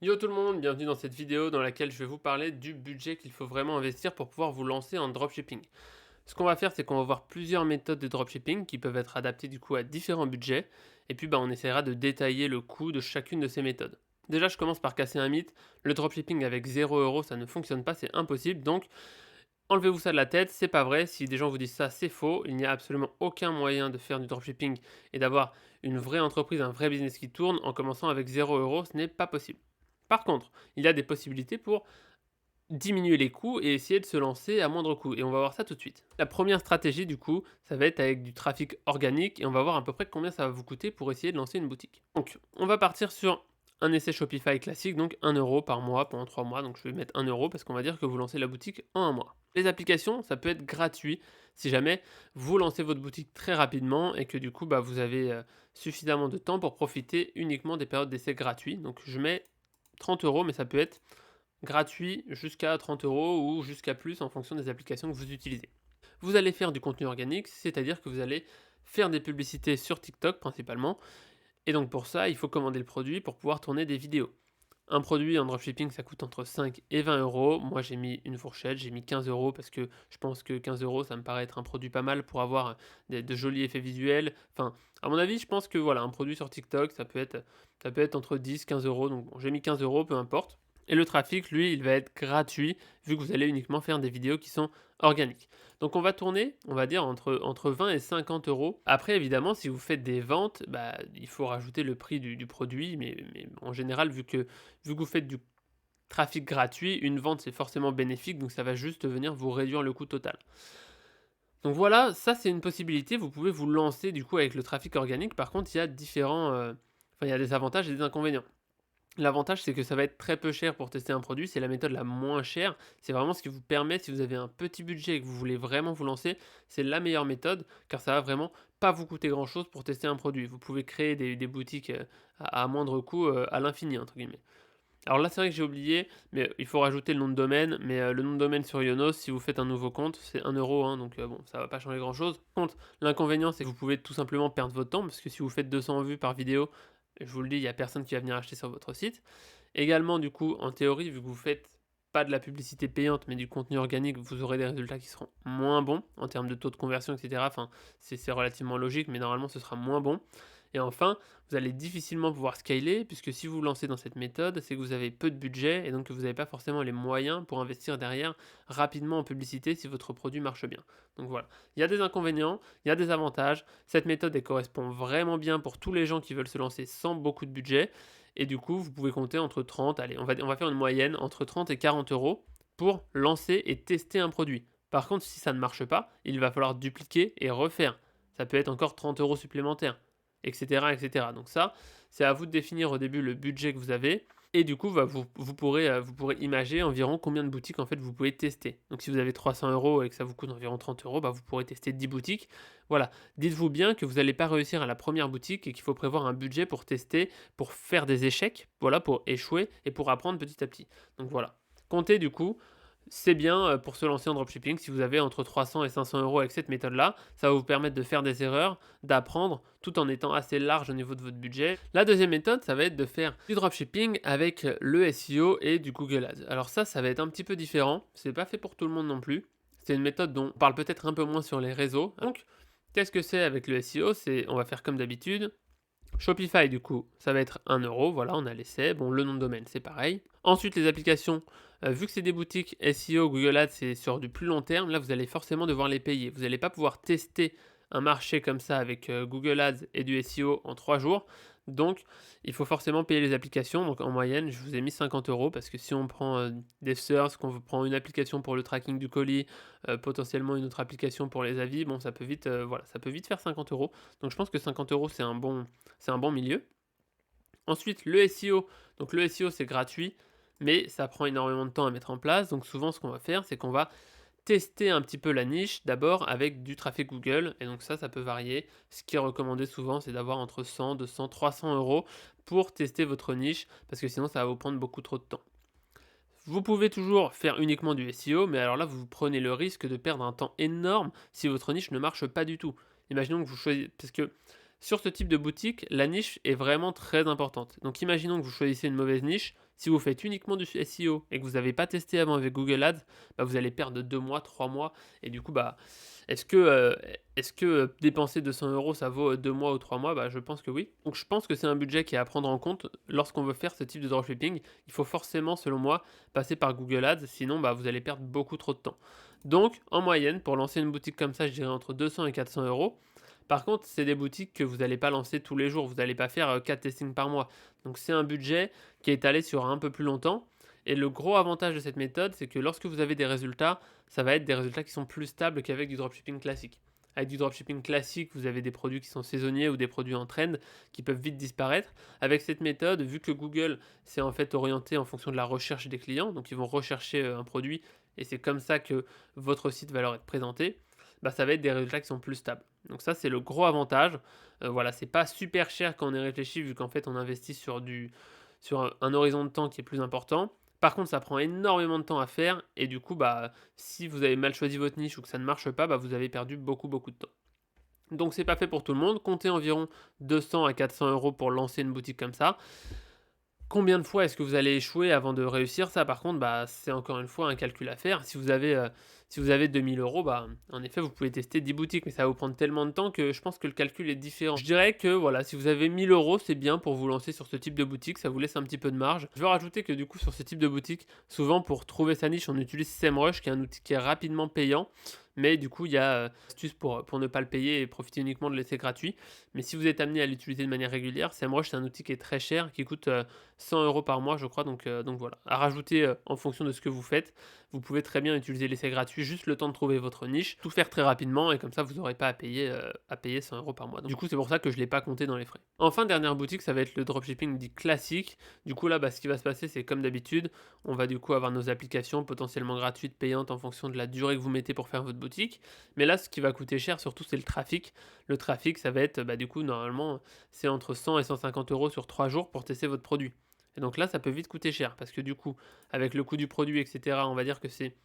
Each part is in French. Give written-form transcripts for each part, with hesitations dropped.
Yo tout le monde, bienvenue dans cette vidéo dans laquelle je vais vous parler du budget qu'il faut vraiment investir pour pouvoir vous lancer en dropshipping. Ce qu'on va faire, c'est qu'on va voir plusieurs méthodes de dropshipping qui peuvent être adaptées du coup à différents budgets, et puis on essaiera de détailler le coût de chacune de ces méthodes. Déjà, je commence par casser un mythe, le dropshipping avec 0 € ça ne fonctionne pas, c'est impossible, donc enlevez-vous ça de la tête, c'est pas vrai, si des gens vous disent ça, c'est faux, il n'y a absolument aucun moyen de faire du dropshipping et d'avoir une vraie entreprise, un vrai business qui tourne en commençant avec 0 €, ce n'est pas possible. Par contre, il y a des possibilités pour diminuer les coûts et essayer de se lancer à moindre coût. Et on va voir ça tout de suite. La première stratégie, du coup, ça va être avec du trafic organique et on va voir à peu près combien ça va vous coûter pour essayer de lancer une boutique. Donc, on va partir sur un essai Shopify classique, donc 1 € par mois pendant 3 mois. Donc, je vais mettre 1 € parce qu'on va dire que vous lancez la boutique en un mois. Les applications, ça peut être gratuit si jamais vous lancez votre boutique très rapidement et que du coup, vous avez suffisamment de temps pour profiter uniquement des périodes d'essai gratuits. Donc, je mets 30 €, mais ça peut être gratuit jusqu'à 30 € ou jusqu'à plus en fonction des applications que vous utilisez. Vous allez faire du contenu organique, c'est-à-dire que vous allez faire des publicités sur TikTok principalement. Et donc pour ça, il faut commander le produit pour pouvoir tourner des vidéos. Un produit en dropshipping, ça coûte entre 5 et 20 €. Moi, j'ai mis une fourchette, j'ai mis 15 € parce que je pense que 15 €, ça me paraît être un produit pas mal pour avoir de jolis effets visuels. Enfin, à mon avis, je pense que voilà, un produit sur TikTok, ça peut être entre 10 et 15 €. Donc, bon, j'ai mis 15 €, peu importe. Et le trafic, lui, il va être gratuit vu que vous allez uniquement faire des vidéos qui sont organiques. Donc on va tourner, on va dire, entre 20 et 50 €. Après, évidemment, si vous faites des ventes, il faut rajouter le prix du produit, mais en général, vu que vous faites du trafic gratuit, une vente c'est forcément bénéfique, donc ça va juste venir vous réduire le coût total. Donc voilà, ça c'est une possibilité, vous pouvez vous lancer du coup avec le trafic organique. Par contre, il y a il y a des avantages et des inconvénients. L'avantage, c'est que ça va être très peu cher pour tester un produit, c'est la méthode la moins chère. C'est vraiment ce qui vous permet, si vous avez un petit budget et que vous voulez vraiment vous lancer, c'est la meilleure méthode, car ça va vraiment pas vous coûter grand-chose pour tester un produit. Vous pouvez créer des boutiques à moindre coût, à l'infini, entre guillemets. Alors là, c'est vrai que j'ai oublié, mais il faut rajouter le nom de domaine. Mais le nom de domaine sur Yonos, si vous faites un nouveau compte, c'est 1 €, hein, donc bon, ça va pas changer grand-chose. Par contre, l'inconvénient, c'est que vous pouvez tout simplement perdre votre temps, parce que si vous faites 200 vues par vidéo, je vous le dis, il y a personne qui va venir acheter sur votre site. Également, du coup, en théorie, vu que vous faites pas de la publicité payante, mais du contenu organique, vous aurez des résultats qui seront moins bons en termes de taux de conversion, etc. Enfin, c'est relativement logique, mais normalement, ce sera moins bon. Et enfin, vous allez difficilement pouvoir scaler, puisque si vous vous lancez dans cette méthode, c'est que vous avez peu de budget et donc que vous n'avez pas forcément les moyens pour investir derrière rapidement en publicité si votre produit marche bien. Donc voilà, il y a des inconvénients, il y a des avantages. Cette méthode, elle correspond vraiment bien pour tous les gens qui veulent se lancer sans beaucoup de budget. Et du coup, vous pouvez compter entre 30, allez, on va faire une moyenne, entre 30 et 40 € pour lancer et tester un produit. Par contre, si ça ne marche pas, il va falloir dupliquer et refaire. Ça peut être encore 30 € supplémentaires, etc., etc. Donc ça, c'est à vous de définir au début le budget que vous avez. Et du coup, vous pourrez imager environ combien de boutiques en fait vous pouvez tester. Donc si vous avez 300 € et que ça vous coûte environ 30 €, vous pourrez tester 10 boutiques. Voilà, dites-vous bien que vous n'allez pas réussir à la première boutique et qu'il faut prévoir un budget pour tester, pour faire des échecs, voilà, pour échouer et pour apprendre petit à petit. Donc voilà, comptez du coup, c'est bien pour se lancer en dropshipping si vous avez entre 300 et 500 € avec cette méthode-là. Ça va vous permettre de faire des erreurs, d'apprendre tout en étant assez large au niveau de votre budget. La deuxième méthode, ça va être de faire du dropshipping avec le SEO et du Google Ads. Alors ça va être un petit peu différent. C'est pas fait pour tout le monde non plus. C'est une méthode dont on parle peut-être un peu moins sur les réseaux. Donc, qu'est-ce que c'est avec le SEO? On va faire comme d'habitude. Shopify, du coup, ça va être 1 €, voilà, on a l'essai. Bon, le nom de domaine, c'est pareil. Ensuite, les applications, vu que c'est des boutiques SEO, Google Ads, c'est sur du plus long terme, là, vous allez forcément devoir les payer. Vous n'allez pas pouvoir tester un marché comme ça avec Google Ads et du SEO en 3 jours. Donc, il faut forcément payer les applications. Donc, en moyenne, je vous ai mis 50 € parce que si on prend des search, qu'on prend une application pour le tracking du colis, potentiellement une autre application pour les avis, bon, ça peut vite faire 50 €. Donc, je pense que 50 € c'est un bon milieu. Ensuite, le SEO. Donc le SEO, c'est gratuit, mais ça prend énormément de temps à mettre en place. Donc souvent, ce qu'on va faire, c'est qu'on va tester un petit peu la niche d'abord avec du trafic Google. Et donc ça peut varier. Ce qui est recommandé souvent, c'est d'avoir entre 100, 200, 300 € pour tester votre niche, parce que sinon, ça va vous prendre beaucoup trop de temps. Vous pouvez toujours faire uniquement du SEO, mais alors là, vous prenez le risque de perdre un temps énorme si votre niche ne marche pas du tout. Imaginons que vous choisissez, parce que sur ce type de boutique, la niche est vraiment très importante. Donc imaginons que vous choisissez une mauvaise niche, Si vous faites uniquement du SEO et que vous n'avez pas testé avant avec Google Ads, bah, vous allez perdre 2 mois, 3 mois et du coup, bah, est-ce que, heu, dépenser 200 € ça vaut, 2 mois ou 3 mois? Bah, je pense que oui. Donc je pense que c'est un budget qui est à prendre en compte lorsqu'on veut faire ce type de dropshipping. Il faut forcément, selon moi, passer par Google Ads, sinon, bah, vous allez perdre beaucoup trop de temps. Donc en moyenne, pour lancer une boutique comme ça, je dirais entre 200 et 400 €. Par contre, c'est des boutiques que vous n'allez pas lancer tous les jours, vous n'allez pas faire, 4 testings par mois. Donc c'est un budget qui est étalé sur un peu plus longtemps et le gros avantage de cette méthode, c'est que lorsque vous avez des résultats, ça va être des résultats qui sont plus stables qu'avec du dropshipping classique. Avec du dropshipping classique, vous avez des produits qui sont saisonniers ou des produits en trend qui peuvent vite disparaître. Avec cette méthode, vu que Google s'est en fait orienté en fonction de la recherche des clients, donc ils vont rechercher un produit et c'est comme ça que votre site va leur être présenté, bah, ça va être des résultats qui sont plus stables. Donc ça, c'est le gros avantage. Voilà, c'est pas super cher quand on y réfléchit, vu qu'en fait, on investit sur un horizon de temps qui est plus important. Par contre, ça prend énormément de temps à faire et du coup, bah, si vous avez mal choisi votre niche ou que ça ne marche pas, bah, vous avez perdu beaucoup, beaucoup de temps. Donc c'est pas fait pour tout le monde. Comptez environ 200 à 400 € pour lancer une boutique comme ça. Combien de fois est-ce que vous allez échouer avant de réussir? Ça, par contre, bah, c'est encore une fois un calcul à faire. Si vous avez 2 000 €, bah, en effet, vous pouvez tester 10 boutiques, mais ça va vous prendre tellement de temps que je pense que le calcul est différent. Je dirais que, voilà, si vous avez 1 000 €, c'est bien pour vous lancer sur ce type de boutique, ça vous laisse un petit peu de marge. Je veux rajouter que, du coup, sur ce type de boutique, souvent pour trouver sa niche, on utilise SEMrush, qui est un outil qui est rapidement payant, mais du coup, il y a, astuce pour ne pas le payer et profiter uniquement de l'essai gratuit. Mais si vous êtes amené à l'utiliser de manière régulière, SEMrush, c'est un outil qui est très cher, qui coûte, 100 € par mois, je crois, donc voilà. À rajouter, en fonction de ce que vous faites. Vous pouvez très bien utiliser l'essai gratuit, juste le temps de trouver votre niche, tout faire très rapidement et comme ça, vous n'aurez pas à payer 100 € par mois. Donc, du coup, c'est pour ça que je ne l'ai pas compté dans les frais. Enfin, dernière boutique, ça va être le dropshipping dit classique. Du coup, là, bah, ce qui va se passer, c'est comme d'habitude, on va du coup avoir nos applications potentiellement gratuites, payantes en fonction de la durée que vous mettez pour faire votre boutique. Mais là, ce qui va coûter cher, surtout, c'est le trafic. Le trafic, ça va être, bah, du coup, normalement, c'est entre 100 et 150 € sur 3 jours pour tester votre produit. Et donc là, ça peut vite coûter cher parce que du coup, avec le coût du produit, etc., on va dire que c'est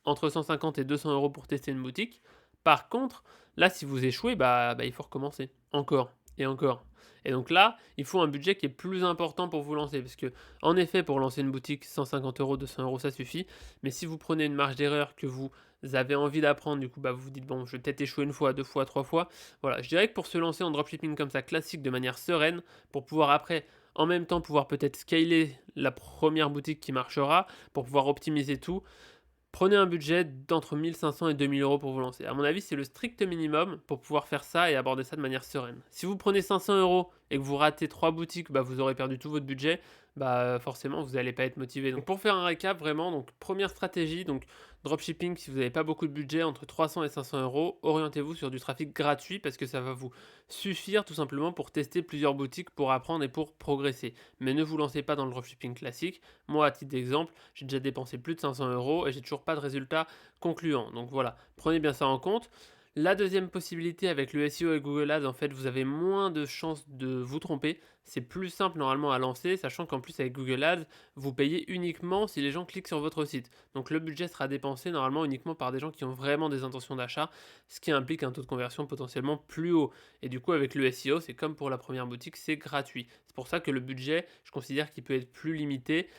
entre 150 et 200 € pour tester une boutique. Par contre, là, si vous échouez, bah, il faut recommencer. Encore et encore. Et donc là, il faut un budget qui est plus important pour vous lancer. Parce que, en effet, pour lancer une boutique, 150 €, 200 €, ça suffit. Mais si vous prenez une marge d'erreur que vous avez envie d'apprendre, du coup, bah, vous vous dites, bon, je vais peut-être échouer une fois, deux fois, trois fois. Voilà, je dirais que pour se lancer en dropshipping comme ça, classique, de manière sereine, pour pouvoir après, en même temps, pouvoir peut-être scaler la première boutique qui marchera, pour pouvoir optimiser tout, prenez un budget d'entre 1 500 et 2 000 € pour vous lancer. À mon avis, c'est le strict minimum pour pouvoir faire ça et aborder ça de manière sereine. Si vous prenez 500 € et que vous ratez 3 boutiques, bah, vous aurez perdu tout votre budget. Bah, forcément, vous n'allez pas être motivé. Donc, pour faire un récap, vraiment, donc, première stratégie, donc, dropshipping, si vous n'avez pas beaucoup de budget, entre 300 et 500 €, orientez-vous sur du trafic gratuit parce que ça va vous suffire tout simplement pour tester plusieurs boutiques, pour apprendre et pour progresser. Mais ne vous lancez pas dans le dropshipping classique. Moi, à titre d'exemple, j'ai déjà dépensé plus de 500 € et j'ai toujours pas de résultat concluant. Donc voilà, prenez bien ça en compte. La deuxième possibilité avec le SEO et Google Ads, en fait, vous avez moins de chances de vous tromper. C'est plus simple normalement à lancer, sachant qu'en plus avec Google Ads, vous payez uniquement si les gens cliquent sur votre site. Donc le budget sera dépensé normalement uniquement par des gens qui ont vraiment des intentions d'achat, ce qui implique un taux de conversion potentiellement plus haut. Et du coup, avec le SEO, c'est comme pour la première boutique, c'est gratuit. C'est pour ça que le budget, je considère qu'il peut être plus limité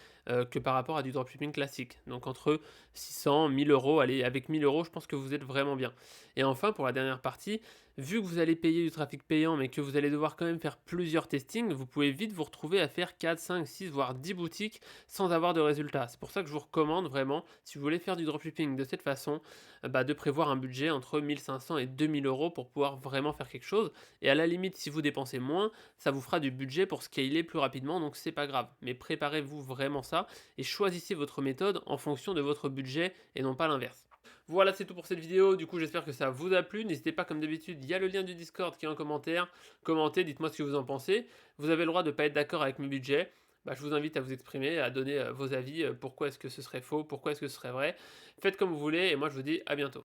que par rapport à du dropshipping classique. Donc entre 600, 1000 €, allez, avec 1000 €, je pense que vous êtes vraiment bien. Et enfin, pour la dernière partie, vu que vous allez payer du trafic payant, mais que vous allez devoir quand même faire plusieurs testings, vous pouvez vite vous retrouver à faire 4, 5, 6, voire 10 boutiques sans avoir de résultats. C'est pour ça que je vous recommande vraiment, si vous voulez faire du dropshipping de cette façon, bah, de prévoir un budget entre 1500 et 2000 € pour pouvoir vraiment faire quelque chose. Et à la limite, si vous dépensez moins, ça vous fera du budget pour scaler plus rapidement, donc c'est pas grave. Mais préparez-vous vraiment ça et choisissez votre méthode en fonction de votre budget et non pas l'inverse. Voilà, c'est tout pour cette vidéo. Du coup, j'espère que ça vous a plu. N'hésitez pas, comme d'habitude, il y a le lien du Discord qui est en commentaire. Commentez, dites-moi ce que vous en pensez. Vous avez le droit de ne pas être d'accord avec mes budgets. Bah, je vous invite à vous exprimer, à donner vos avis. Pourquoi est-ce que ce serait faux? Pourquoi est-ce que ce serait vrai? Faites comme vous voulez et moi, je vous dis à bientôt.